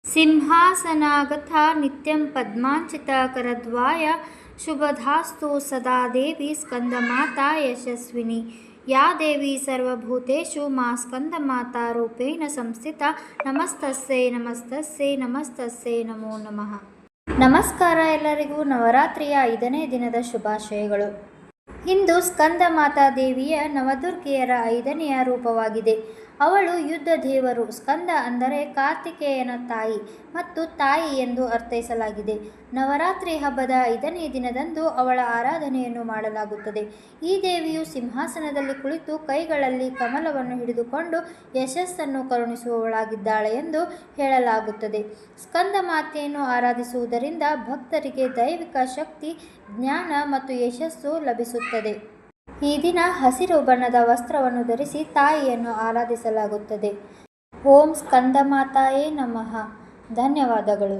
ಸಿಂಹಾಸನಾಗತಾ ನಿತ್ಯಂ ಪದ್ಮಾಂಚಿತಕರದ್ವಯ ಶುಭಧಾಸ್ತು ಸದಾ ದೇವಿ ಸ್ಕಂದಮಾತಾ ಯಶಸ್ವಿನಿ. ಯಾ ದೇವಿ ಸರ್ವಭೂತೇಷು ಮಾ ಸ್ಕಂದಮಾತಾ ರೂಪೇಣ ಸಂಸ್ಥಿತಾ. ನಮಸ್ತಸ್ಸೈ ನಮಸ್ತಸ್ಸೈ ನಮಸ್ತಸ್ಸೈ ನಮೋ ನಮಃ. ನಮಸ್ಕಾರ. ಎಲ್ಲರಿಗೂ ನವರಾತ್ರಿಯ 5ನೇ ದಿನದ ಶುಭಾಶಯಗಳು. ಇಂದು ಸ್ಕಂದಮಾತಾ ದೇವಿಯ ನವದುರ್ಗೆಯರ 5ನೆಯ ರೂಪವಾಗಿದೆ. ಅವಳು ಯುದ್ಧ ದೇವರು. ಸ್ಕಂದ ಅಂದರೆ ಕಾರ್ತಿಕೇಯನ ತಾಯಿ ಮತ್ತು ತಾಯಿ ಎಂದು ಅರ್ಥೈಸಲಾಗಿದೆ. ನವರಾತ್ರಿ ಹಬ್ಬದ 5ನೇ ದಿನದಂದು ಅವಳ ಆರಾಧನೆಯನ್ನು ಮಾಡಲಾಗುತ್ತದೆ. ಈ ದೇವಿಯು ಸಿಂಹಾಸನದಲ್ಲಿ ಕುಳಿತು ಕೈಗಳಲ್ಲಿ ಕಮಲವನ್ನು ಹಿಡಿದುಕೊಂಡು ಯಶಸ್ಸನ್ನು ಕರುಣಿಸುವವಳಾಗಿದ್ದಾಳೆ ಎಂದು ಹೇಳಲಾಗುತ್ತದೆ. ಸ್ಕಂದ ಮಾತೆಯನ್ನು ಆರಾಧಿಸುವುದರಿಂದ ಭಕ್ತರಿಗೆ ದೈವಿಕ ಶಕ್ತಿ, ಜ್ಞಾನ ಮತ್ತು ಯಶಸ್ಸು ಲಭಿಸುತ್ತದೆ. ಈ ದಿನ ಹಸಿರು ಬಣ್ಣದ ವಸ್ತ್ರವನ್ನು ಧರಿಸಿ ತಾಯಿಯನ್ನು ಆರಾಧಿಸಲಾಗುತ್ತದೆ. ಓಂ ಸ್ಕಂದಮಾತಾಯೇ ನಮಃ. ಧನ್ಯವಾದಗಳು.